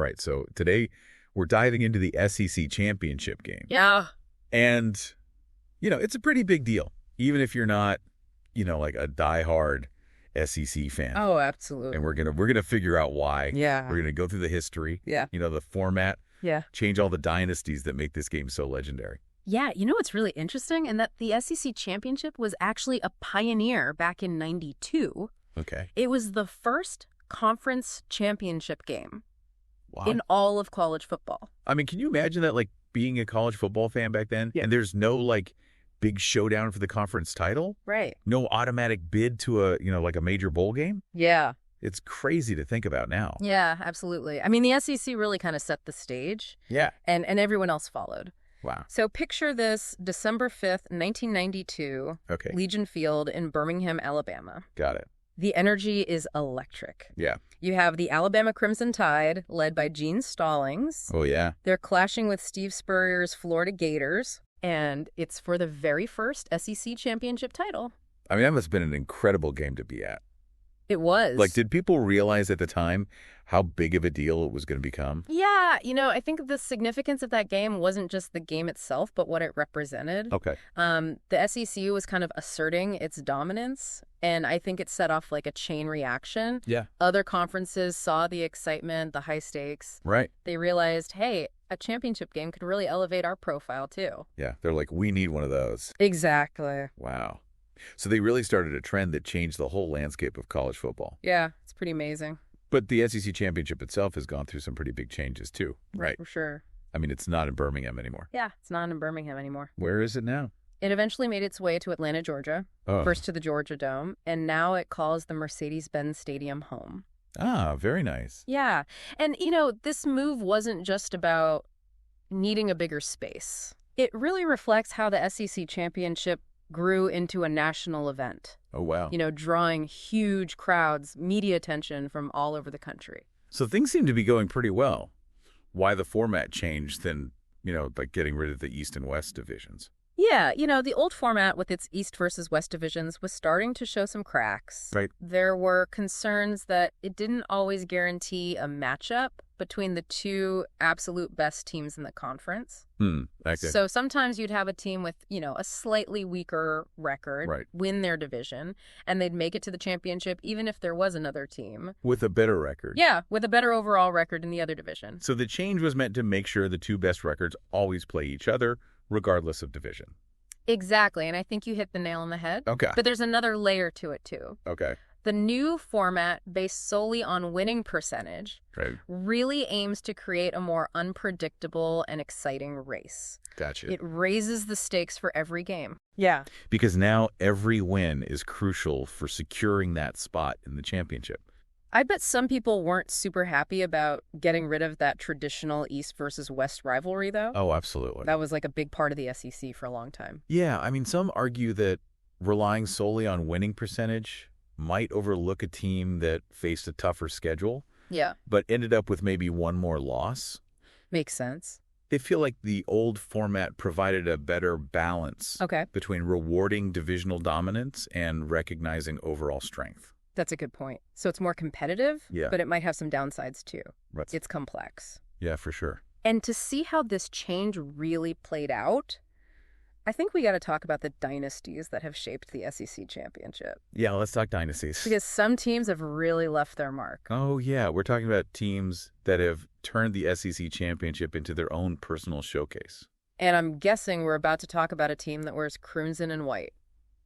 All right, so today we're diving into the SEC championship game. Yeah. And, it's a pretty big deal, even if you're not, like a diehard SEC fan. Oh, absolutely. And we're gonna figure out why. Yeah. We're gonna go through the history. Yeah. The format. Yeah. Change all the dynasties that make this game so legendary. Yeah, you know what's really interesting? And that the SEC championship was actually a pioneer back in '92. Okay. It was the first conference championship game Wow. in all of college football. I mean, can you imagine that, like, being a college football fan back then? Yeah. And there's no, like, big showdown for the conference title? Right. No automatic bid to a, like a major bowl game? Yeah. It's crazy to think about now. Yeah, absolutely. I mean, the SEC really kind of set the stage. Yeah. And everyone else followed. Wow. So picture this, December 5th, 1992, Okay. Legion Field in Birmingham, Alabama. Got it. The energy is electric. Yeah. You have the Alabama Crimson Tide, led by Gene Stallings. Oh, yeah. They're clashing with Steve Spurrier's Florida Gators, and it's for the very first SEC championship title. I mean, that must have been an incredible game to be at. It was. Like, did people realize at the time how big of a deal it was going to become? Yeah, I think the significance of that game wasn't just the game itself, but what it represented. Okay. The SEC was kind of asserting its dominance, and I think it set off like a chain reaction. Yeah. Other conferences saw the excitement, the high stakes. Right. They realized, hey, a championship game could really elevate our profile too. Yeah. They're like, we need one of those. Exactly. Wow. So they really started a trend that changed the whole landscape of college football. Yeah, it's pretty amazing. But the SEC championship itself has gone through some pretty big changes too, right? For sure. I mean, it's not in Birmingham anymore. Yeah, it's not in Birmingham anymore. Where is it now? It eventually made its way to Atlanta, Georgia, first to the Georgia Dome, and now it calls the Mercedes-Benz Stadium home. Ah, very nice. Yeah. And, this move wasn't just about needing a bigger space. It really reflects how the SEC championship grew into a national event. Oh, wow. Drawing huge crowds, media attention from all over the country. So things seem to be going pretty well. Why the format changed than, like getting rid of the East and West divisions? Yeah, the old format with its East versus West divisions was starting to show some cracks. Right. There were concerns that it didn't always guarantee a matchup between the two absolute best teams in the conference. Okay. So sometimes you'd have a team with, a slightly weaker record win their division, and they'd make it to the championship even if there was another team. With a better record. Yeah, with a better overall record in the other division. So the change was meant to make sure the two best records always play each other, regardless of division. Exactly, and I think you hit the nail on the head. Okay. But there's another layer to it, too. Okay. The new format, based solely on winning percentage, Right. really aims to create a more unpredictable and exciting race. Gotcha. It raises the stakes for every game. Yeah. Because now every win is crucial for securing that spot in the championship. I bet some people weren't super happy about getting rid of that traditional East versus West rivalry, though. Oh, absolutely. That was like a big part of the SEC for a long time. Yeah, I mean, some argue that relying solely on winning percentage might overlook a team that faced a tougher schedule, Yeah. but ended up with maybe one more loss. Makes sense. They feel like the old format provided a better balance between rewarding divisional dominance and recognizing overall strength. That's a good point. So it's more competitive, Yeah. but it might have some downsides too. Right. It's complex. Yeah, for sure. And to see how this change really played out, I think we got to talk about the dynasties that have shaped the SEC championship. Yeah, let's talk dynasties. Because some teams have really left their mark. Oh, yeah. We're talking about teams that have turned the SEC championship into their own personal showcase. And I'm guessing we're about to talk about a team that wears crimson and white.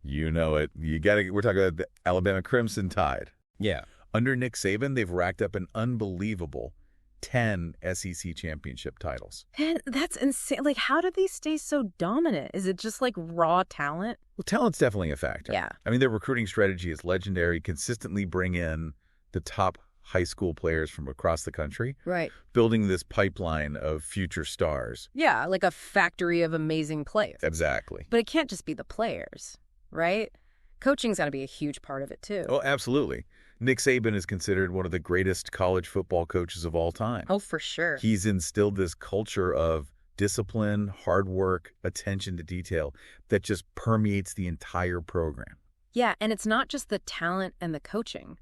You know it. We're talking about the Alabama Crimson Tide. Yeah. Under Nick Saban, they've racked up an unbelievable 10 SEC championship titles. And that's insane. Like, how do they stay so dominant? Is it just like raw talent? Well, talent's definitely a factor. Yeah. I mean, their recruiting strategy is legendary, consistently bring in the top high school players from across the country, Right. building this pipeline of future stars. Yeah, like a factory of amazing players. Exactly. But it can't just be the players, right? Coaching's got to be a huge part of it, too. Oh, absolutely. Nick Saban is considered one of the greatest college football coaches of all time. Oh, for sure. He's instilled this culture of discipline, hard work, attention to detail that just permeates the entire program. Yeah, and it's not just the talent and the coaching.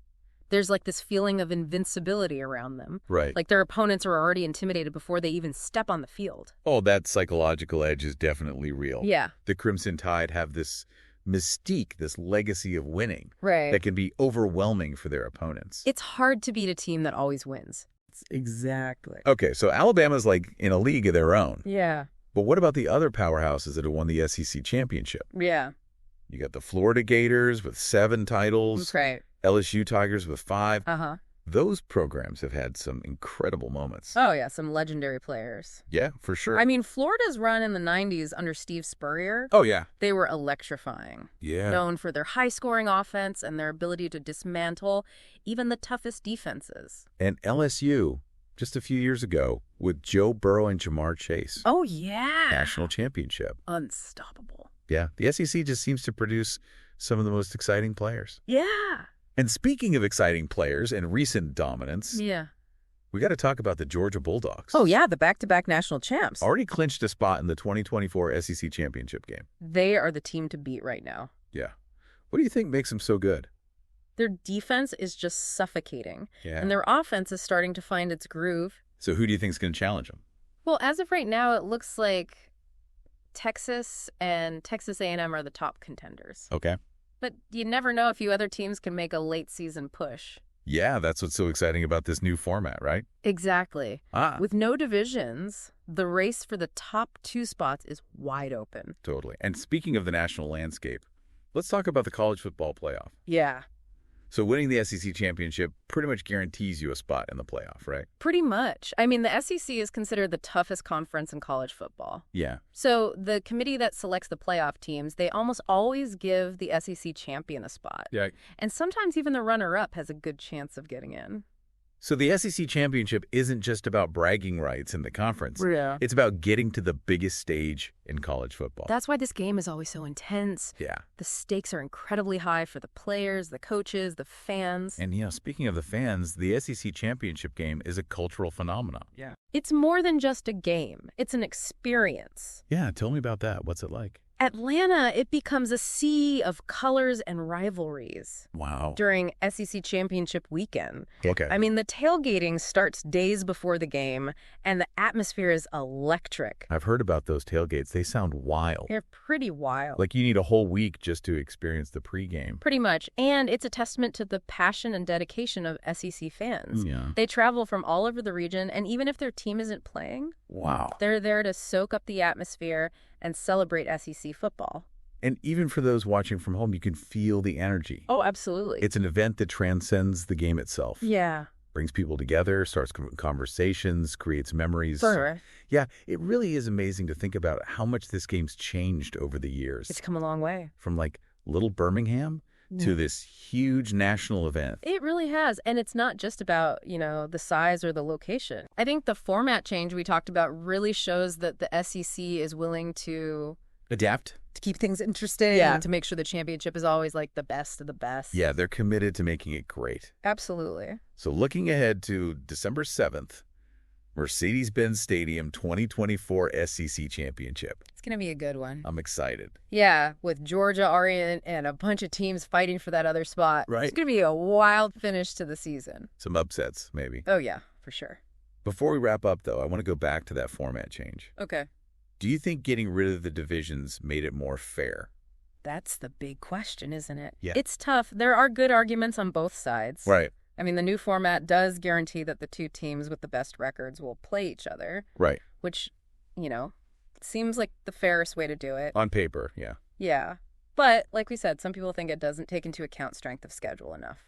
There's like this feeling of invincibility around them. Right. Like their opponents are already intimidated before they even step on the field. Oh, that psychological edge is definitely real. Yeah. The Crimson Tide have this mystique, this legacy of winning Right. that can be overwhelming for their opponents. It's hard to beat a team that always wins. Exactly. Okay, so Alabama's like in a league of their own. Yeah. But what about the other powerhouses that have won the SEC championship? Yeah. You got the Florida Gators with 7 titles. That's right. LSU Tigers with 5. Uh-huh. Those programs have had some incredible moments. Oh, yeah, some legendary players. Yeah, for sure. I mean, Florida's run in the 90s under Steve Spurrier, oh, yeah. they were electrifying. Yeah. Known for their high-scoring offense and their ability to dismantle even the toughest defenses. And LSU, just a few years ago, with Joe Burrow and Jamar Chase. Oh, yeah. National championship. Unstoppable. Yeah, the SEC just seems to produce some of the most exciting players. Yeah. And speaking of exciting players and recent dominance, Yeah. we got to talk about the Georgia Bulldogs. Oh, yeah, the back-to-back national champs. Already clinched a spot in the 2024 SEC championship game. They are the team to beat right now. Yeah. What do you think makes them so good? Their defense is just suffocating, Yeah. and their offense is starting to find its groove. So who do you think is going to challenge them? Well, as of right now, it looks like Texas and Texas A&M are the top contenders. Okay. But you never know if you other teams can make a late season push. Yeah, that's what's so exciting about this new format, right? Exactly. Ah, With no divisions, the race for the top 2 spots is wide open. totally. And speaking of the national landscape, let's talk about the college football playoff. Yeah. So winning the SEC championship pretty much guarantees you a spot in the playoff, right? Pretty much. I mean, the SEC is considered the toughest conference in college football. Yeah. So the committee that selects the playoff teams, they almost always give the SEC champion a spot. Yeah. And sometimes even the runner-up has a good chance of getting in. So the SEC championship isn't just about bragging rights in the conference. Yeah. It's about getting to the biggest stage in college football. That's why this game is always so intense. Yeah. The stakes are incredibly high for the players, the coaches, the fans. And, speaking of the fans, the SEC championship game is a cultural phenomenon. Yeah. It's more than just a game. It's an experience. Yeah, tell me about that. What's it like? Atlanta, it becomes a sea of colors and rivalries Wow. during SEC championship weekend. Okay. I mean, the tailgating starts days before the game, and the atmosphere is electric. I've heard about those tailgates. They sound wild. They're pretty wild. Like you need a whole week just to experience the pregame. Pretty much. And it's a testament to the passion and dedication of SEC fans. Yeah. They travel from all over the region, and even if their team isn't playing, Wow. they're there to soak up the atmosphere and celebrate SEC football. And even for those watching from home, you can feel the energy. Oh, absolutely. It's an event that transcends the game itself. Yeah. Brings people together, starts conversations, creates memories. Sure. Yeah, it really is amazing to think about how much this game's changed over the years. It's come a long way. From like little Birmingham to this huge national event. It really has. And it's not just about, the size or the location. I think the format change we talked about really shows that the SEC is willing to Adapt. keep things interesting. Yeah. And to make sure the championship is always like the best of the best. Yeah, they're committed to making it great. Absolutely. So looking ahead to December 7th, Mercedes-Benz Stadium 2024 SEC Championship. It's going to be a good one. I'm excited. Yeah, with Georgia, Oregon, and a bunch of teams fighting for that other spot. Right. It's going to be a wild finish to the season. Some upsets, maybe. Oh, yeah, for sure. Before we wrap up, though, I want to go back to that format change. Okay. Do you think getting rid of the divisions made it more fair? That's the big question, isn't it? Yeah. It's tough. There are good arguments on both sides. Right. I mean, the new format does guarantee that the 2 teams with the best records will play each other, Right. which, seems like the fairest way to do it. On paper, yeah. Yeah. But, like we said, some people think it doesn't take into account strength of schedule enough.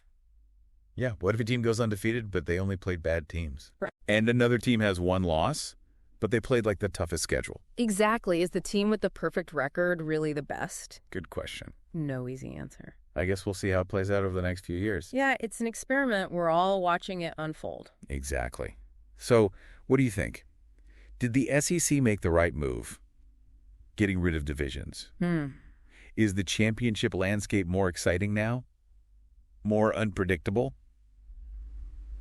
Yeah, what if a team goes undefeated, but they only played bad teams? Right. And another team has 1 loss, but they played like the toughest schedule? Exactly. Is the team with the perfect record really the best? Good question. No easy answer. I guess we'll see how it plays out over the next few years. Yeah, it's an experiment. We're all watching it unfold. Exactly. So, what do you think? Did the SEC make the right move, getting rid of divisions? Is the championship landscape more exciting now? More unpredictable?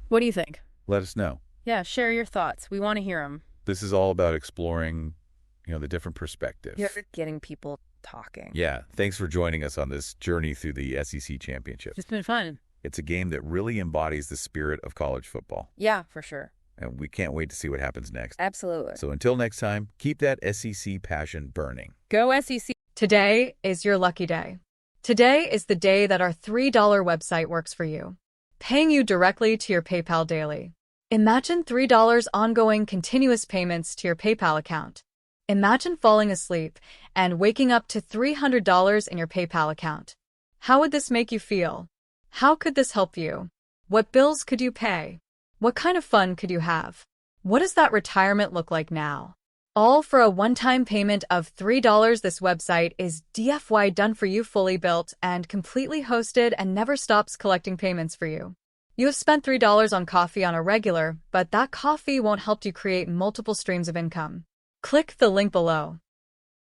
What do you think? Let us know. Yeah, share your thoughts. We want to hear them. This is all about exploring, the different perspectives. You're getting people talking. Yeah. Thanks for joining us on this journey through the SEC championship. It's been fun. It's a game that really embodies the spirit of college football. Yeah, for sure. And we can't wait to see what happens next. Absolutely. So until next time, keep that SEC passion burning. Go SEC. Today is your lucky day. Today is the day that our $3 website works for you, paying you directly to your PayPal daily. Imagine $3 ongoing continuous payments to your PayPal account. Imagine falling asleep and waking up to $300 in your PayPal account. How would this make you feel? How could this help you? What bills could you pay? What kind of fun could you have? What does that retirement look like now? All for a one-time payment of $3. This website is DFY done for you, fully built and completely hosted, and never stops collecting payments for you. You have spent $3 on coffee on a regular, but that coffee won't help you create multiple streams of income. Click the link below.